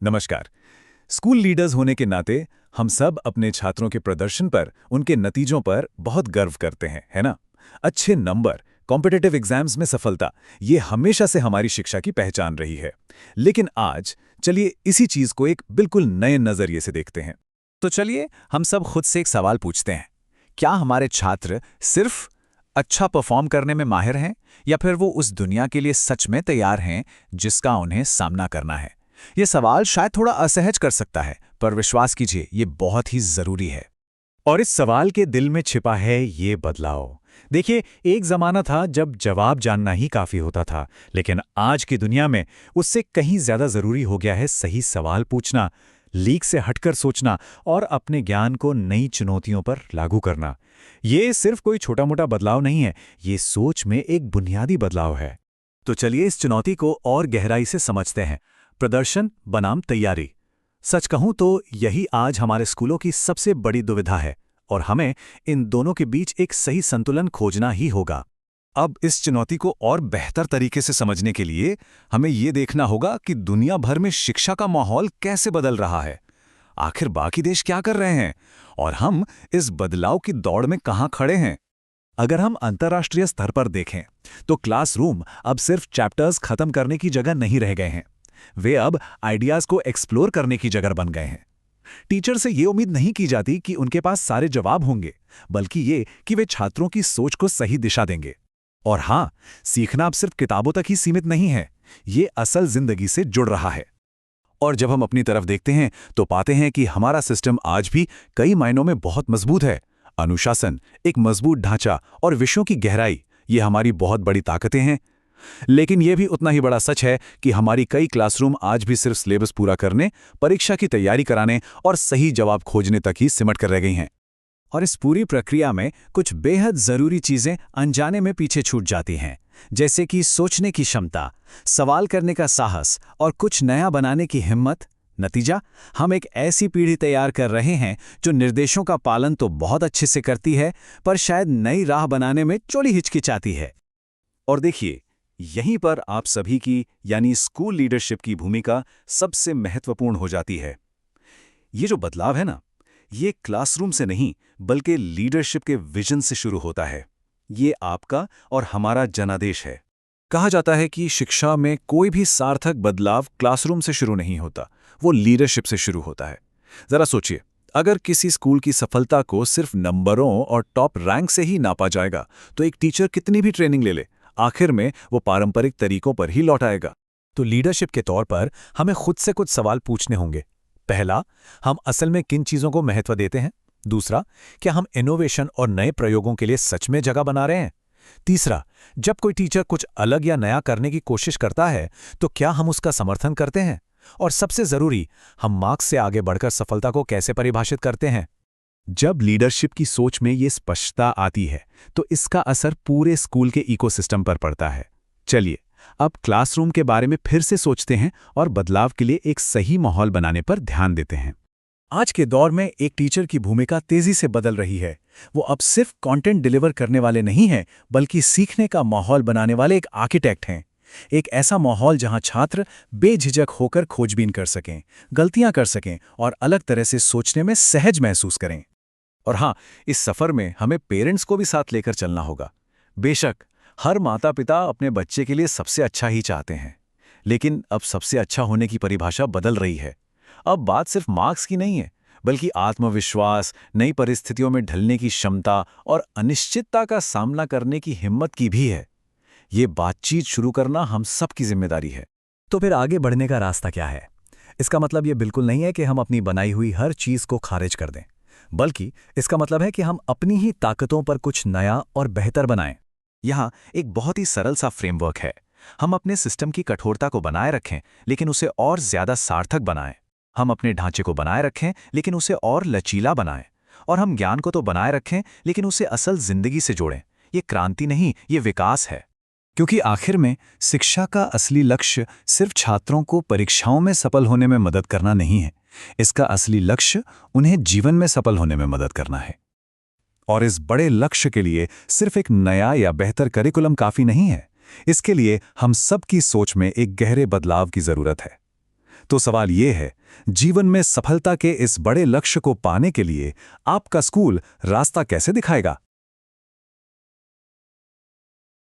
नमस्कार। School leaders होने के नाते हम सब अपने छात्रों के प्रदर्शन पर, उनके नतीजों पर बहुत गर्व करते हैं, है ना? अच्छे नंबर, कॉम्पिटिटिव एग्जाम्स में सफलता, ये हमेशा से हमारी शिक्षा की पहचान रही है। लेकिन आज चलिए इसी चीज को एक बिल्कुल नए नजरिए से देखते हैं। तो चलिए हम सब खुद से एक सवाल पूछते हैं, क्या हमारे छात्र सिर्फ अच्छा परफॉर्म करने में माहिर हैं, या फिर वो उस दुनिया के लिए सच में तैयार हैं जिसका उन्हें सामना करना है? ये सवाल शायद थोड़ा असहज कर सकता है, पर विश्वास कीजिए ये बहुत ही जरूरी है। और इस सवाल के दिल में छिपा है ये बदलाव। देखिए, एक जमाना था जब जवाब जानना ही काफी होता था, लेकिन आज की दुनिया में उससे कहीं ज्यादा जरूरी हो गया है सही सवाल पूछना, लीक से हटकर सोचना और अपने ज्ञान को नई चुनौतियों पर लागू करना। ये सिर्फ कोई छोटा मोटा बदलाव नहीं है, ये सोच में एक बुनियादी बदलाव है। तो चलिए इस चुनौती को और गहराई से समझते हैं। प्रदर्शन बनाम तैयारी। सच कहूं तो यही आज हमारे स्कूलों की सबसे बड़ी दुविधा है, और हमें इन दोनों के बीच एक सही संतुलन खोजना ही होगा। अब इस चुनौती को और बेहतर तरीके से समझने के लिए हमें ये देखना होगा कि दुनिया भर में शिक्षा का माहौल कैसे बदल रहा है। आखिर बाकी देश क्या कर रहे हैं, और हम इस बदलाव की दौड़ में कहां खड़े हैं। अगर हम अंतर्राष्ट्रीय स्तर पर देखें, तो क्लासरूम अब सिर्फ चैप्टर्स खत्म करने की जगह नहीं रह गए हैं। वे अब आइडियाज को एक्सप्लोर करने की जगह बन गए हैं। टीचर से ये उम्मीद नहीं की जाती कि उनके पास सारे जवाब होंगे, बल्कि ये कि वे छात्रों की सोच को सही दिशा देंगे। और हां, सीखना अब सिर्फ किताबों तक ही सीमित नहीं है, ये असल जिंदगी से जुड़ रहा है। और जब हम अपनी तरफ देखते हैं तो पाते हैं कि हमारा सिस्टम आज भी कई मायनों में बहुत मजबूत है। अनुशासन, एक मजबूत ढांचा और विषयों की गहराई, ये हमारी बहुत बड़ी ताकतें हैं। लेकिन यह भी उतना ही बड़ा सच है कि हमारी कई क्लासरूम आज भी सिर्फ सिलेबस पूरा करने, परीक्षा की तैयारी कराने और सही जवाब खोजने तक ही सिमट कर रह गई हैं। और इस पूरी प्रक्रिया में कुछ बेहद जरूरी चीजें अनजाने में पीछे छूट जाती हैं, जैसे कि सोचने की क्षमता, सवाल करने का साहस और कुछ नया बनाने की हिम्मत। नतीजा, हम एक ऐसी पीढ़ी तैयार कर रहे हैं जो निर्देशों का पालन तो बहुत अच्छे से करती है, पर शायद नई राह बनाने में थोड़ी हिचकिचाती है। और देखिए, यहीं पर आप सभी की यानी स्कूल लीडरशिप की भूमिका सबसे महत्वपूर्ण हो जाती है। ये जो बदलाव है ना, ये क्लासरूम से नहीं बल्कि लीडरशिप के विजन से शुरू होता है। ये आपका और हमारा जनादेश है। कहा जाता है कि शिक्षा में कोई भी सार्थक बदलाव क्लासरूम से शुरू नहीं होता, वो लीडरशिप से शुरू होता है। जरा सोचिए, अगर किसी स्कूल की सफलता को सिर्फ नंबरों और टॉप रैंक से ही नापा जाएगा, तो एक टीचर कितनी भी ट्रेनिंग ले ले, आखिर में वो पारंपरिक तरीकों पर ही लौट आएगा। तो लीडरशिप के तौर पर हमें खुद से कुछ सवाल पूछने होंगे। पहला, हम असल में किन चीजों को महत्व देते हैं? दूसरा, क्या हम इनोवेशन और नए प्रयोगों के लिए सच में जगह बना रहे हैं? तीसरा, जब कोई टीचर कुछ अलग या नया करने की कोशिश करता है, तो क्या हम उसका समर्थन करते हैं? और सबसे जरूरी, हम मार्क्स से आगे बढ़कर सफलता को कैसे परिभाषित करते हैं? जब लीडरशिप की सोच में ये स्पष्टता आती है, तो इसका असर पूरे स्कूल के इकोसिस्टम पर पड़ता है। चलिए, अब क्लासरूम के बारे में फिर से सोचते हैं और बदलाव के लिए एक सही माहौल बनाने पर ध्यान देते हैं। आज के दौर में एक टीचर की भूमिका तेजी से बदल रही है। वो अब सिर्फ कंटेंट डिलीवर करने वाले नहीं हैं, बल्कि सीखने का माहौल बनाने वाले एक आर्किटेक्ट हैं। एक ऐसा माहौल जहां छात्र बेझिझक होकर खोजबीन कर सकें, गलतियां कर सकें और अलग तरह से सोचने में सहज महसूस करें। और हां, इस सफर में हमें पेरेंट्स को भी साथ लेकर चलना होगा। बेशक हर माता पिता अपने बच्चे के लिए सबसे अच्छा ही चाहते हैं, लेकिन अब सबसे अच्छा होने की परिभाषा बदल रही है। अब बात सिर्फ मार्क्स की नहीं है, बल्कि आत्मविश्वास, नई परिस्थितियों में ढलने की क्षमता और अनिश्चितता का सामना करने की हिम्मत की भी है। ये बातचीत शुरू करना हम सबकी जिम्मेदारी है। तो फिर आगे बढ़ने का रास्ता क्या है? इसका मतलब ये बिल्कुल नहीं है कि हम अपनी बनाई हुई हर चीज को खारिज कर दें, बल्कि इसका मतलब है कि हम अपनी ही ताकतों पर कुछ नया और बेहतर बनाएं। यहाँ एक बहुत ही सरल सा फ्रेमवर्क है। हम अपने सिस्टम की कठोरता को बनाए रखें, लेकिन उसे और ज्यादा सार्थक बनाएं। हम अपने ढांचे को बनाए रखें, लेकिन उसे और लचीला बनाएं। और हम ज्ञान को तो बनाए रखें, लेकिन उसे असल जिंदगी से जोड़ें। ये क्रांति नहीं, ये विकास है। क्योंकि आखिर में शिक्षा का असली लक्ष्य सिर्फ छात्रों को परीक्षाओं में सफल होने में मदद करना नहीं है। इसका असली लक्ष्य उन्हें जीवन में सफल होने में मदद करना है। और इस बड़े लक्ष्य के लिए सिर्फ एक नया या बेहतर करिकुलम काफी नहीं है। इसके लिए हम सबकी सोच में एक गहरे बदलाव की जरूरत है। तो सवाल ये है, जीवन में सफलता के इस बड़े लक्ष्य को पाने के लिए आपका स्कूल रास्ता कैसे दिखाएगा?